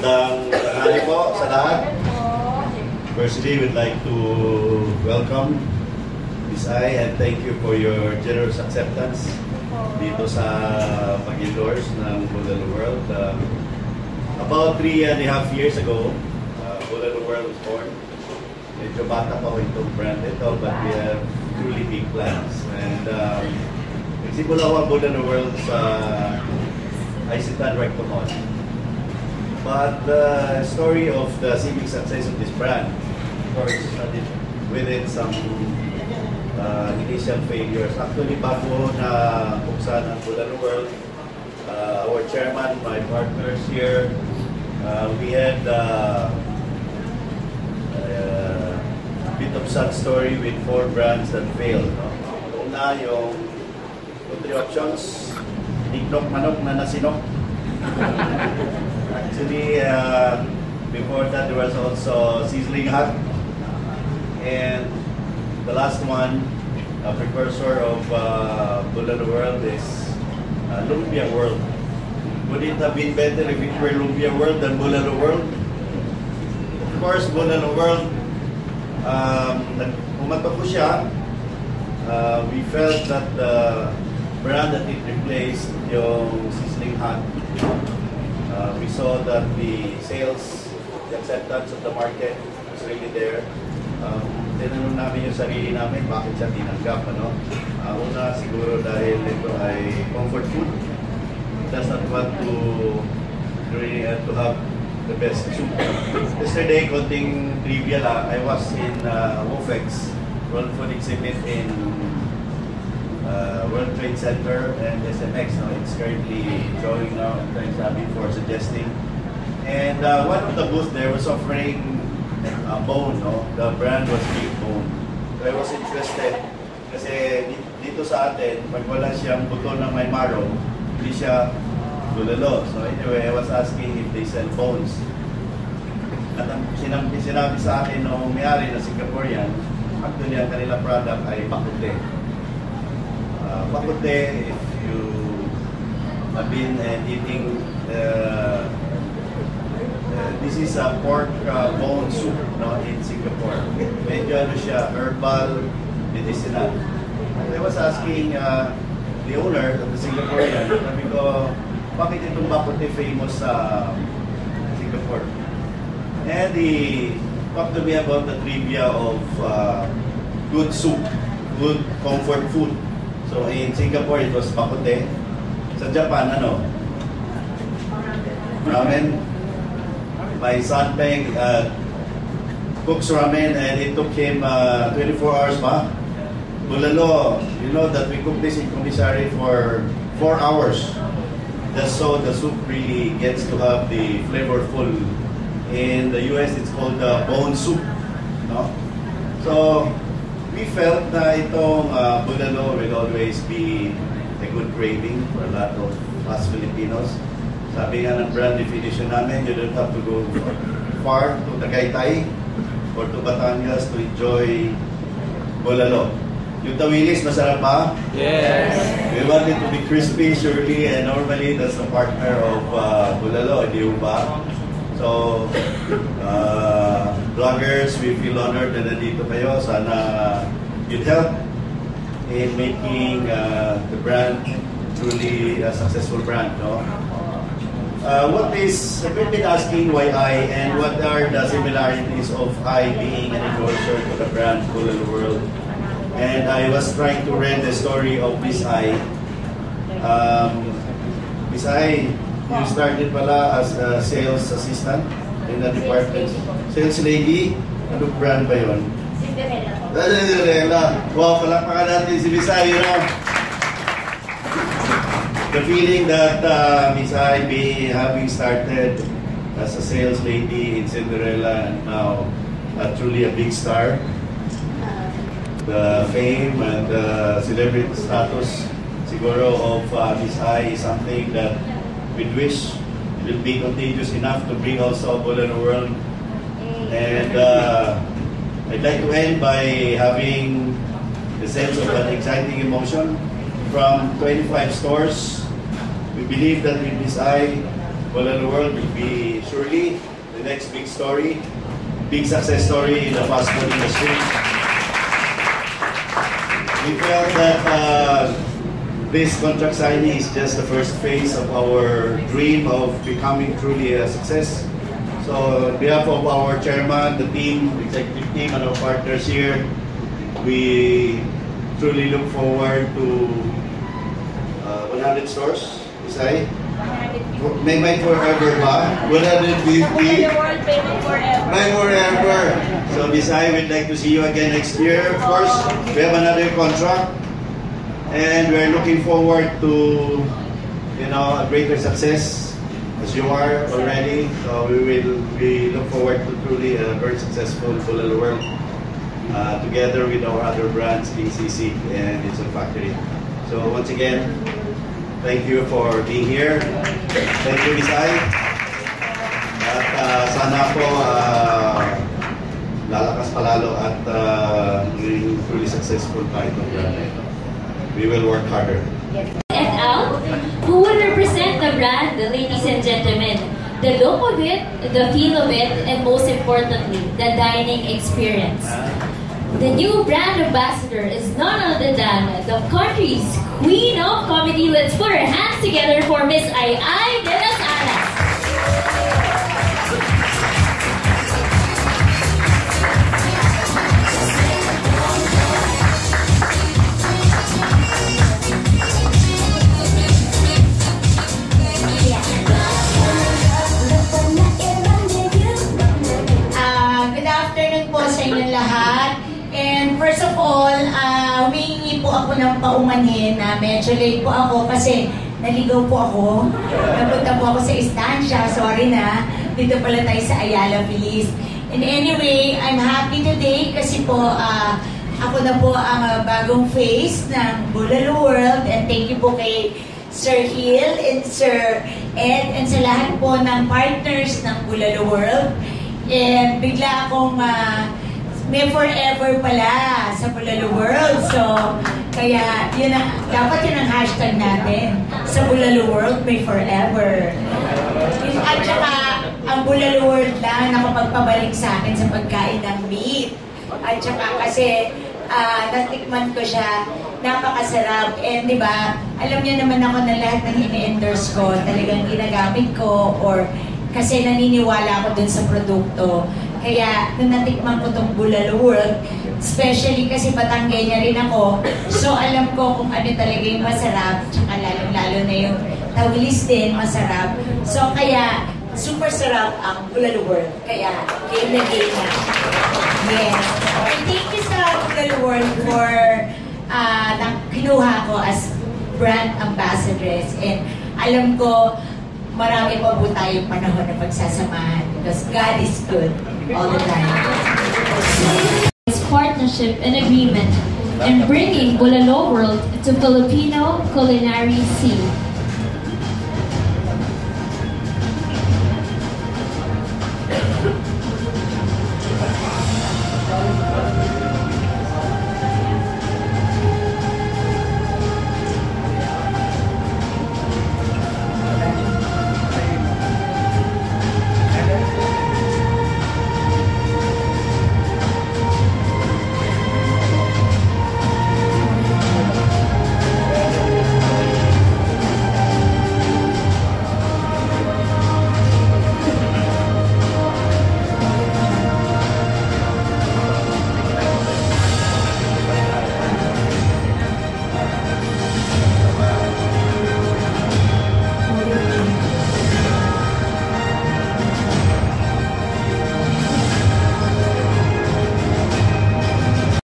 Magandang tanghali po sa lahat. Firstly, we'd like to welcome Miss Ai and thank you for your generous acceptance dito sa pag-endorse ng Bulalo World. About 3.5 years ago, Bulalo World was born. Medyo bata pa ko itong brand ito, but we have truly big plans. And nagsimula ko ang Bulalo World sa Aisitan Rectomon. But the story of the seeming success of this brand, of course, started within some initial failures. Actually, bago na buksan ang Bulalo World, our chairman, my partners here, we had a bit of sad story with 4 brands that failed. No? Una, yung 3 options, Niknok Manok na nasinok. Actually, before that there was also Sizzling Hot, and the last one, a precursor of Bulalo World, is Lumpia World. Would it have been better if it were Lumpia World than Bulalo World? Of course, Bulalo World, umatok ko siya. We felt that the brand that it replaced, yung Sizzling Hot, we saw that the sales, the acceptance of the market was really there. Tinanong namin yung sarili namin, bakit siya tinanggap, ano? Una, siguro dahil ito ay comfort food. It does not want to really to have the best soup. Yesterday, konting trivia lang, I was in WOFEX, World Food Exhibit in World Trade Center and SMX. No? It's currently showing now, and thanks Abby for suggesting. And one of the booths there was offering bone. No? The brand was Big Bone. So I was interested kasi dito sa atin, pag wala siyang buto ng may marrow, hindi siya bulalo. So anyway, I was asking if they sell bones. At ang sinabi sa akin nung may-ari na Singaporean, actually ang kanilang product ay pakute. Pakute, if you have been eating, this is a pork bone soup, no, in Singapore. Medyo ano siya, herbal, medicinal. I was asking the owner of the Singaporean, sabi ko, bakit itong pakute famous sa Singapore? And he talked to me about the trivia of good soup, good comfort food. So in Singapore, it was pakute. Sa Japan, ano? Ramen. My son Peng cooks ramen and it took him 24 hours pa. Bulalo, you know that we cook this in commissary for 4 hours. Just so the soup really gets to have the flavorful. In the US, it's called bone soup. No? So, we felt na itong Bulalo will always be a good craving for a lot of us Filipinos. Sabi nga ng brand definition namin, you don't have to go far to Tagaytay or to Batangas to enjoy Bulalo. Yung tawilis, masarap ba? Yes! We want it to be crispy, surely, and normally that's the partner of Bulalo, hindi ba? So, vloggers, we feel honored na nandito kayo. Sana you'd help in making the brand truly a successful brand. No? We've been asking why I and what are the similarities of I being an endorser to the brand Bulalo World. And I was trying to read the story of Miss Ai. Miss Ai, you started pala as a sales assistant in the department. Sales lady, anong brand ba yun? Cinderella. Wow, palakpakan natin si Miss Ai, you know. The feeling that Miss Ai having started as a sales lady in Cinderella and now truly a big star. The fame and the celebrity status siguro of Miss Ai is something that we wish will be contagious enough to bring also Bulalo World. And I'd like to end by having the sense of an exciting emotion from 25 stores. We believe that with Miss Ai, Bulalo World will be surely the next big story, big success story in the fast food industry. We felt that this contract signing is just the first phase of our dream of becoming truly a success. So on behalf of our chairman, the team, executive team, and our partners here, we truly look forward to 100 stores, Isai? May forever ba? 150? May forever. So Isai, we'd like to see you again next year. Of course, we have another contract. And we're looking forward to, a greater success as you are already. So we look forward to truly a very successful Bulalo World together with our other brands, ACC and its factory. So once again, thank you for being here. Thank you, Isai. At sana po lalakas palalo at truly successful tayo itong brand na ito. We will work harder. And Al, who will represent the brand, ladies and gentlemen, the look of it, the feel of it, and most importantly, the dining experience. The new brand ambassador is none other than the country's queen of comedy. Let's put our hands together for Miss Aiai Delas. Good afternoon po sa inyong lahat. And first of all, humingi po ako ng paumanhin na medyo late po ako kasi naligaw po ako. Napunta po ako sa istansya, sorry na. Dito pala tayo sa Ayala Feliz. And anyway, I'm happy today kasi po ako na po ang bagong face ng Bulalo World. And thank you po kay Sir Hill and Sir Ed and sa lahat po ng partners ng Bulalo World. And bigla akong may forever pala sa Bulalo World. So, kaya dapat yun ang hashtag natin. Sa Bulalo World, may forever. At saka, ang Bulalo World lang nakapagpabalik sa akin sa pagkain ng meat. At saka kasi, natikman ko siya, napakasarap. And di ba, alam niyo naman ako na lahat ng ini-endorse ko, talagang ginagamit ko or kasi naniniwala ako dun sa produkto. Kaya, nung natikman ko itong Bulalo World, especially kasi Batanggenya rin ako, so alam ko kung ano talaga yung masarap, tsaka lalong-lalo na yung tawilis din, masarap. So kaya, super sarap ang Bulalo World. Kaya, game na game na. Yes. And thank you sa Bulalo World for kinuha ko as brand ambassadress. And alam ko, marami pa po tayong panahon na pagsasamahan because God is good all the time. This partnership and agreement in bringing Bulalo World to Filipino culinary scene.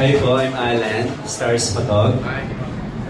Hi po, I'm Alan, StarsPhotog.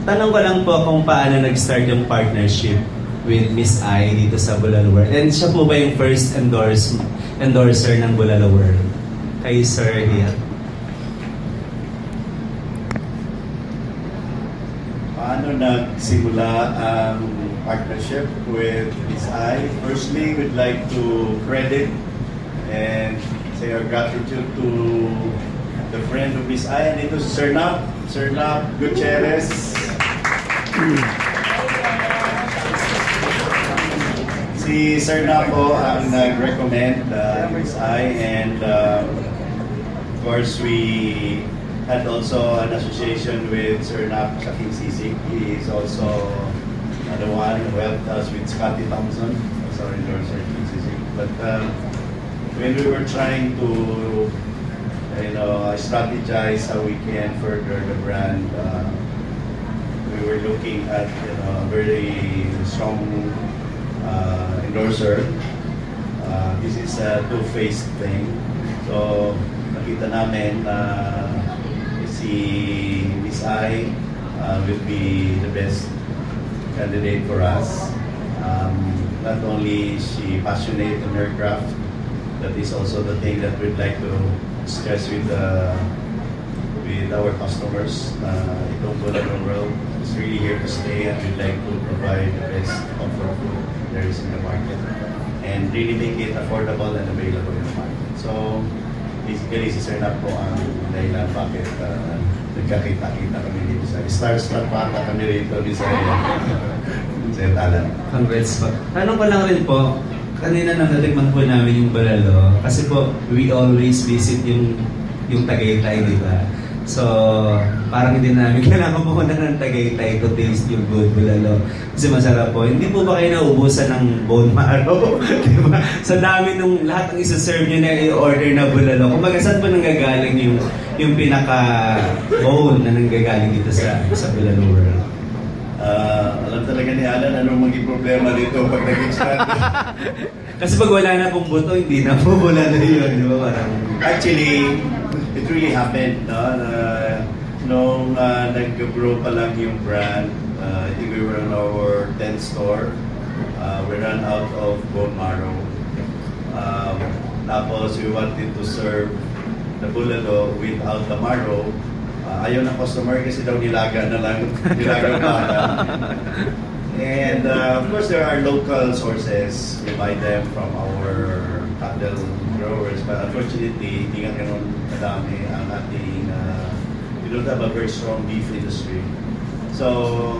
Tanong ko lang po kung paano nag-start yung partnership with Miss Ai dito sa Bulalo World. And siya po ba yung first endorser ng Bulalo World? Kay Sir Hill. Paano nagsimula ang partnership with Miss Ai? Firstly, we'd like to credit and say our gratitude to the friend of Miss Ai, and ito si Sir Nap Gutierrez. Si Si Sir na po ang nag-recommend Miss I, and of course we had also an association with Sir Nap sa King Sisig. He is also the one who helped us with Scotty Thompson, sorry, endorser King Sisig. But when we were trying to strategize how we can further the brand, we were looking at a very strong endorser. This is a two-faced thing. So nakita namin na si Miss I will be the best candidate for us. Not only is she passionate in her craft, that is also the thing that we'd like to stress with our customers. Itong Bulalo world is really here to stay, and we'd like to provide the best comfort food there is in the market and really make it affordable and available in the market. So basically, si Sir Nap po ang dahilan bakit nagkakita-kita kami dito sa StarsPhotog kami rito di sa Talan. Congrats po. Tanong ko lang rin po, kanina natikman po namin yung Bulalo kasi po we always visit yung Tagaytay, di ba? So parang hindi namin kailangan pumunta ng Tagaytay to taste yung good Bulalo kasi masarap po. Hindi po ba kayo naubusan ng bone marrow? Di ba? Sa dami nung lahat ng isa-serve nyo na i-order na Bulalo, kumbaga saan po nanggagaling yung pinaka-bone na nanggagaling dito sa Bulalo world? Alam talaga ni Alan anong maging problema dito pag nag-expand. Kasi pag wala na pong buto, hindi na po Bulalo yun, di ba? Parang... Actually, it really happened, no? Nung nag-grow pa lang yung brand, I think we were in our 10th store. We ran out of bone marrow. Tapos we wanted to serve the Bulalo without the marrow. Ayaw ng customer kasi daw nilaga na lang, nilaga pa. And of course, there are local sources. We buy them from our cattle growers. But unfortunately, hindi nga ganun kadami ang ating, we don't have a very strong beef industry. So,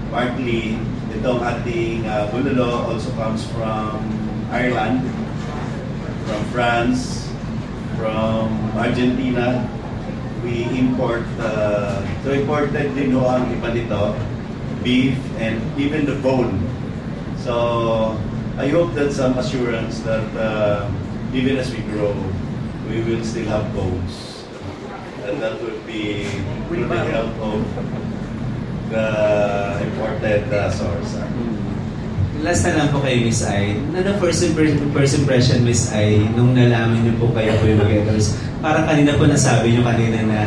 partly, itong ating Bulalo also comes from Ireland, from France, from Argentina. We import, so imported din ho ang iba nito, beef and even the bone. So I hope that some assurance that even as we grow, we will still have bones. And that would be with the help of the imported source. Last na lang po kay Miss I. Ano first impression, Miss I, nung nalaman niyo po kayo po yung mag-editors? Parang kanina po nasabi niyo kanina na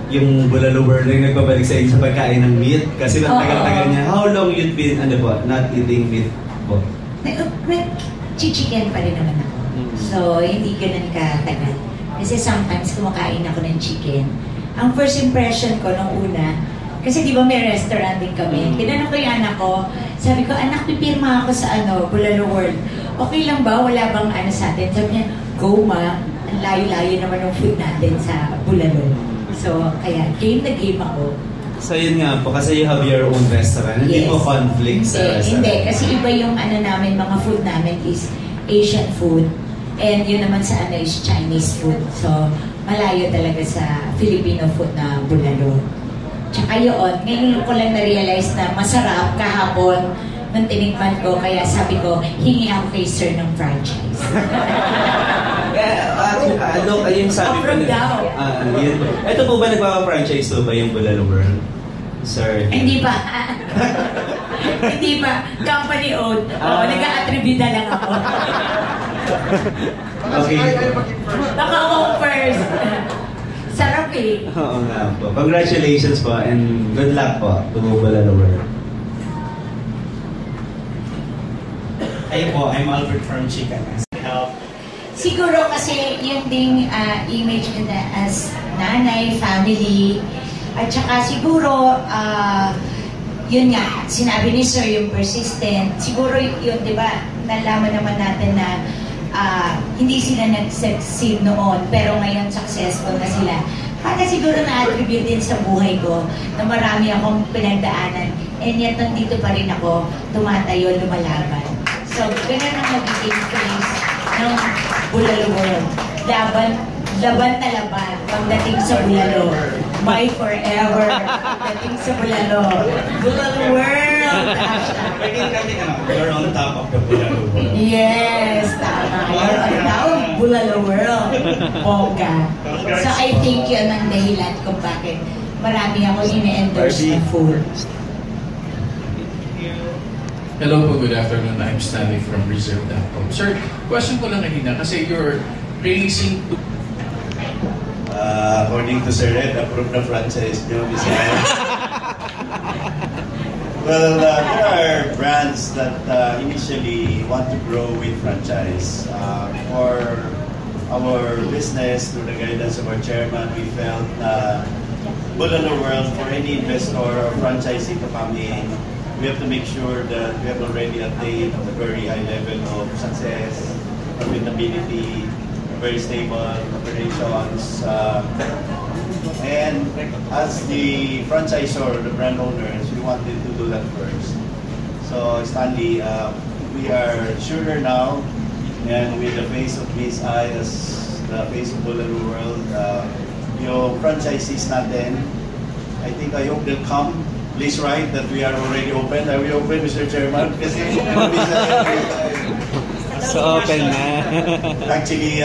yung Bulalo world yung nagbabalik sa inyo sa pagkain ng meat. Kasi tagal-tagal niya. How long you've been, not eating meat po? Chicken pa rin naman ako. So, hindi ganun katagal. Kasi sometimes kumakain ako ng chicken. Ang first impression ko nung una, kasi di ba may restaurant din kami. Tinanong ko yung anak ko, sabi ko, anak, pipirma ako sa Bulalo World. Okay lang ba? Wala bang sa atin? Sabi niya, go ma. Ang layo-layo naman ng food natin sa Bulalo. So, kaya game na game ako. So yun nga po, kasi you have your own restaurant. Hindi po conflict sa restaurant. Hindi, kasi iba yung namin, mga food namin is Asian food. And yun naman sa is Chinese food. So, malayo talaga sa Filipino food na Bulalo. Tsaka yun, ngayon ko lang na-realize na masarap kahapon nung tinikman ko. Kaya sabi ko, hingi ako kay Sir ng franchise. Yung sabi ko na... Ito po ba nagpapa-franchise po ba yung Bulalo World? Sir? Hindi pa. Hindi pa. Company owned. Nag-a-attribute na lang ako. Okay. Baka ako first. Sarap eh. Oo nga po. Congratulations po and good luck po to Bulalo World. Ay po, I'm Albert from Chicken. Help. Siguro kasi yung ding image ko na as nanay, family, at saka siguro yun nga, sinabi ni Sir yung persistent. Siguro yun, di ba, nalaman naman natin na hindi sila nag-succeed noon, pero ngayon successful na sila. Para siguro na-attribute din sa buhay ko na marami akong pinagdaanan. And yet, nandito pa rin ako, tumatayo, lumalaban. So, ganun ang magiging face ng Bulalo World. Laban na laban pagdating sa Bulalo. My forever pagdating sa Bulalo. Bulalo World! Pwede kami you're on top of the Bulalo World. Yes, tama. You're on top of Bulalo World. Bongga. So I think yun ang dahilan kung bakit marami ako ini-endorse na food. Hello po, good afternoon. I'm Stanley from Reserve.com. Sir, question ko lang kanina kasi you're racing to... According to Sir Ed, approved na franchise nyo, Miss Anne. Well, there are brands that initially want to grow with franchise. For our business, through the guidance of our chairman, we felt Bulalo World, for any investor or franchisee to come in, we have to make sure that we have already attained a very high level of success, profitability, very stable operations, and as the franchisor, the brand owners, we wanted to do that first. So Stanley, we are surer now, and with the face of Miss I as the face of Bulalo World, yung franchisees natin, I think I hope they'll come. Please write that we are already open. Are we open, Mr. Chairman? Kasi So open na. Actually,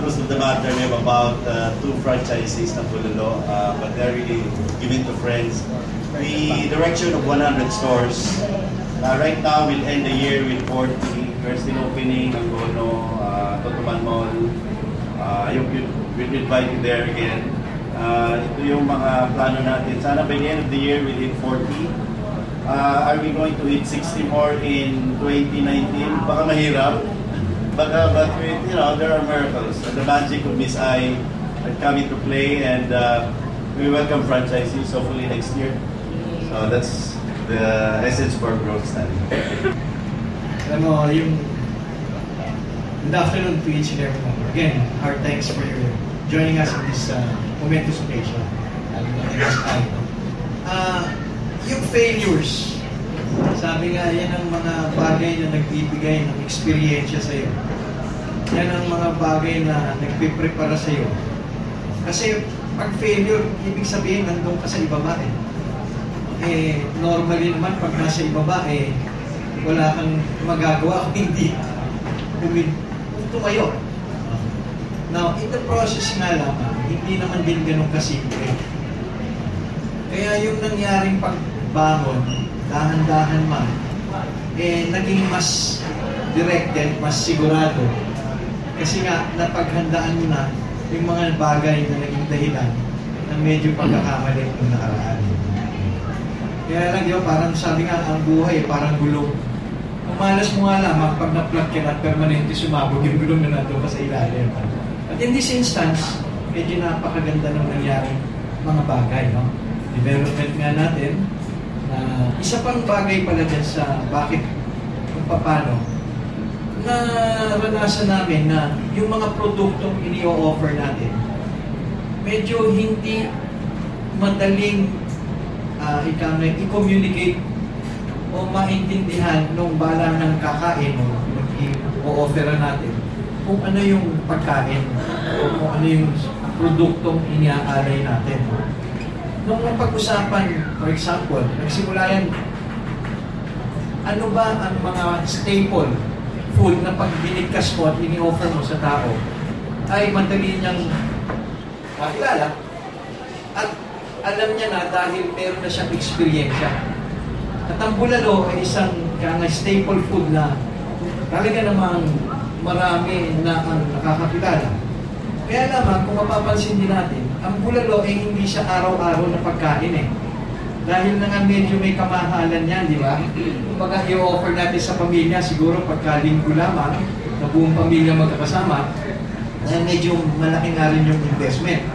truth of the matter, we have about 2 franchisees na Bulalo, but they're really given to friends. The direction of 100 stores. Right now, we'll end the year with 40. We're still opening Angono, Totoman Mall. I hope we'll invite you there again. Ito yung mga plano natin. Sana by the end of the year, we'll hit 40. Are we going to hit 60 more in 2019? Baka mahirap. But there are miracles. The magic of Miss I are coming to play, and we welcome franchisees hopefully next year. So that's the essence for growth study. Alam mo, good afternoon to each and every one. Again, our thanks for your joining us in this momentous occasion. Yung failures, sabi nga, yan ang mga bagay na nagbibigay ng experiensya sa'yo. Yan ang mga bagay na nagpiprepara sa'yo. Kasi pag failure, ibig sabihin, nandun ka sa ibaba normally naman, pag nasa ibaba, wala kang magagawa kung hindi tumayo. Now, in the process nga lamang, hindi naman din ganun kasimple. Kaya yung nangyaring pagbangon, dahan-dahan man, naging mas directed, mas sigurado. Kasi nga, napaghandaan mo na yung mga bagay na naging dahilan na medyo pagkakamali ng nakaraan. Kaya lang, parang sabi nga, ang buhay, parang gulong. Umalas mo nga lamang, pag na-plug ka na permanente sumabog yung gulong na nandun ka sa ilalim. At in this instance, medyo napakaganda ng nangyaring mga bagay, no? Development nga natin, isa pang bagay pala dyan sa bakit, kung paano, naranasan namin na yung mga produktong ini-offer natin, medyo hindi madaling i-communicate o maintindihan nung bala ng kakain o i-offeran natin kung ano yung pagkain o kung ano yung produktong iniaalay natin. Nung pag-usapan, for example, nagsimula yan, ano ba ang mga staple food na pag binigkas mo at ini-offer mo sa tao ay madali niyang makilala at alam niya na dahil meron na siyang experience. At ang bulalo ay isang staple food na talaga namang marami na ang nakakakilala. Kaya naman, kung mapapansin din natin, ang bulalo ay hindi siya araw-araw na pagkain Dahil na nga medyo may kamahalan yan, di ba? Kumbaga i-offer natin sa pamilya, siguro pagkalinggo lamang, na buong pamilya magkakasama, medyo malaki nga rin yung investment.